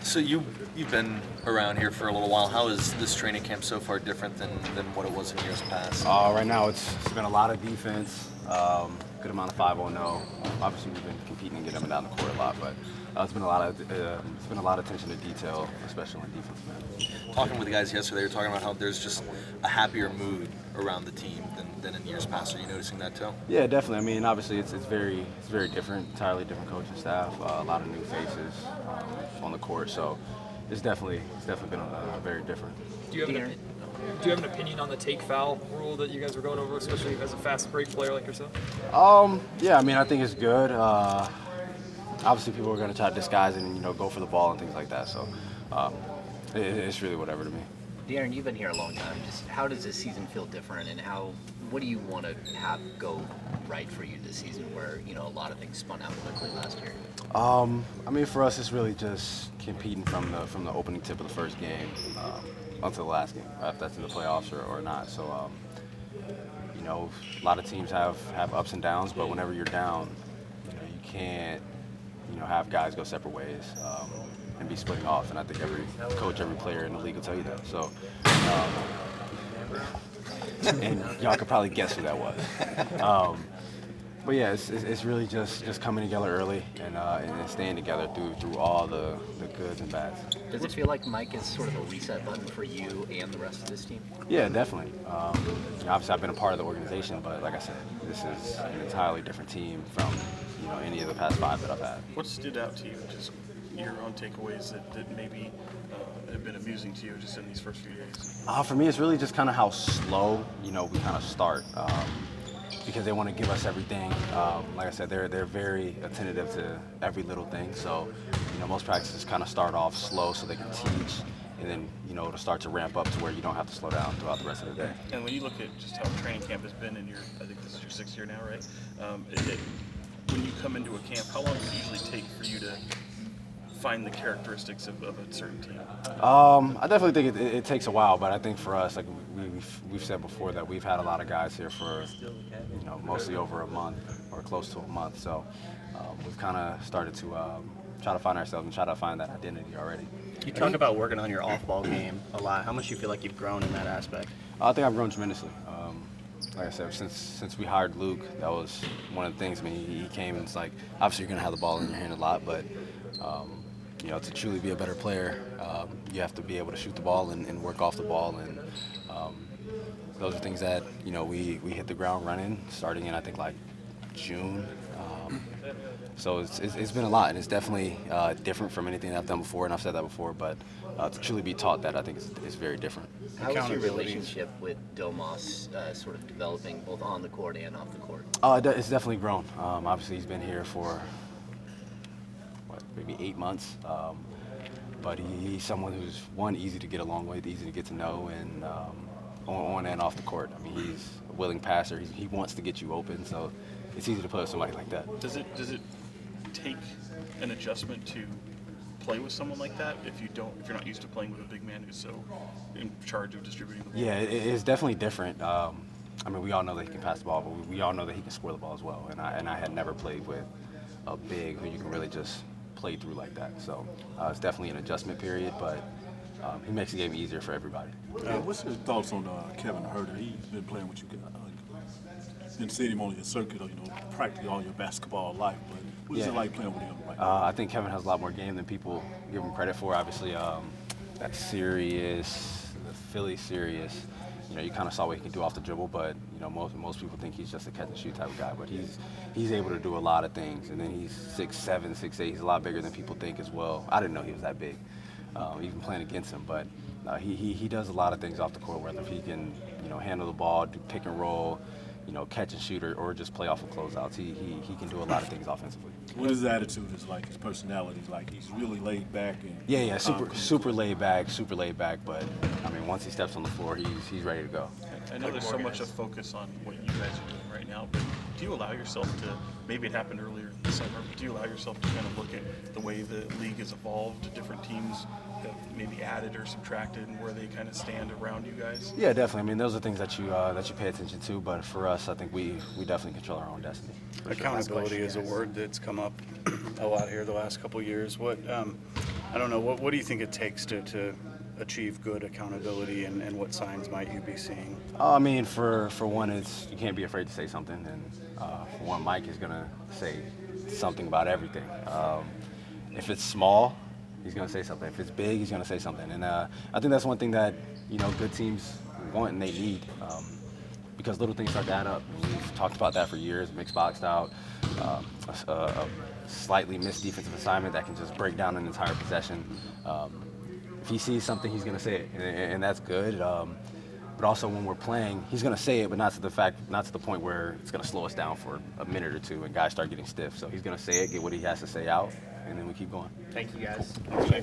So you've been around here for a little while. How is this training camp so far different than what it was in years past? Right now it's been a lot of defense, good amount of 5-on-0. Obviously we've been competing and getting them down the court a lot, but it's been a lot of attention to detail, especially on defense, man. Talking with the guys yesterday, they were talking about how there's just a happier mood around the team than in years past. Are you noticing that too? Yeah, definitely. I mean, obviously it's very different, entirely different coaching staff, a lot of new faces on the court, so it's definitely been very different. Do you have an opinion on the take foul rule that you guys were going over, especially as a fast break player like yourself? Yeah, I mean, I think it's good. Obviously, people are going to try to disguise it and go for the ball and things like that. So it's really whatever to me. De'Aaron, you've been here a long time. Just how does this season feel different, and what do you want to have go right for you this season, where a lot of things spun out quickly last year? I mean, for us, it's really just competing from the opening tip of the first game until the last game, if that's in the playoffs or not. So, a lot of teams have ups and downs, but whenever you're down, you can't, have guys go separate ways and be splitting off. And I think every coach, every player in the league will tell you that. So, and y'all could probably guess who that was. But yeah, it's really just coming together early and staying together through all the goods and bads. Does it feel like Mike is sort of a reset button for you and the rest of this team? Yeah, definitely. Obviously, I've been a part of the organization, but like I said, this is an entirely different team from any of the past 5 that I've had. What stood out to you, just your own takeaways that maybe have been amusing to you just in these first few days? For me, it's really just kind of how slow we kind of start. Because they want to give us everything. Like I said, they're very attentive to every little thing. So, most practices kind of start off slow so they can teach, and then to start to ramp up to where you don't have to slow down throughout the rest of the day. And when you look at just how training camp has been I think this is your 6th year now, right? When you come into a camp, how long does it usually take for you to find the characteristics of a certain team? I definitely think it takes a while, but I think for us, like we've said before, that we've had a lot of guys here for mostly over a month or close to a month. So we've kind of started to try to find ourselves and try to find that identity already. You talk about working on your off-ball game a lot. How much do you feel like you've grown in that aspect? I think I've grown tremendously. Like I said, since we hired Luke, that was one of the things. I mean, he came and it's like, obviously you're going to have the ball in your hand a lot, but to truly be a better player, you have to be able to shoot the ball and work off the ball. And those are things that, we hit the ground running starting in, I think, like June. So it's been a lot, and it's definitely different from anything I've done before, and I've said that before, but to truly be taught that, I think is very different. How is your relationship with Domas sort of developing both on the court and off the court? It's definitely grown. Obviously, he's been here for maybe 8 months, but he's someone who's, one, easy to get along with, easy to get to know, and on and off the court. I mean, he's a willing passer. He wants to get you open, so it's easy to play with somebody like that. Does it take an adjustment to play with someone like that if you're not used to playing with a big man who's so in charge of distributing the ball? Yeah, it's definitely different. I mean, we all know that he can pass the ball, but we all know that he can score the ball as well. And I had never played with a big who you can really just play through like that. So it's definitely an adjustment period, but he makes the game easier for everybody. What's your thoughts on Kevin Huerter? He's been playing with you guys. Been seeing him on your circuit, practically all your basketball life. But what is it like playing with him right now? I think Kevin has a lot more game than people give him credit for. Obviously, that series, the Philly series, you kind of saw what he can do off the dribble, but most people think he's just a catch and shoot type of guy. But he's able to do a lot of things, and then he's 6'7", 6'8". He's a lot bigger than people think as well. I didn't know he was that big, even playing against him. But he does a lot of things off the court, whether he can handle the ball, do pick and roll, catch and shoot, or just play off of closeouts. He can do a lot of things offensively. What his attitude is like, his personality is like, he's really laid back. Yeah, super laid back. But I mean, once he steps on the floor, he's ready to go. I know there's so much of focus on what you guys are doing right now, but do you allow yourself to, maybe it happened earlier in the summer, but do you allow yourself to kind of look at the way the league has evolved, different teams have maybe added or subtracted, and where they kind of stand around you guys? Yeah, definitely. I mean, those are things that you pay attention to, but for us, I think we definitely control our own destiny. Accountability is a word that's come up a lot here the last couple of years. What I don't know, what do you think it takes to achieve good accountability, and what signs might you be seeing? I mean, for one, you can't be afraid to say something, and for one, Mike is gonna say something about everything. If it's small, he's gonna say something. If it's big, he's gonna say something. And I think that's one thing that good teams want and they need, because little things start to add up. We've talked about that for years. Mixed boxed out, a slightly missed defensive assignment that can just break down an entire possession. If he sees something, he's gonna say it, and that's good. But also when we're playing, he's gonna say it, but not to the point where it's gonna slow us down for a minute or two and guys start getting stiff. So he's gonna say it, get what he has to say out, and then we keep going. Thank you, guys.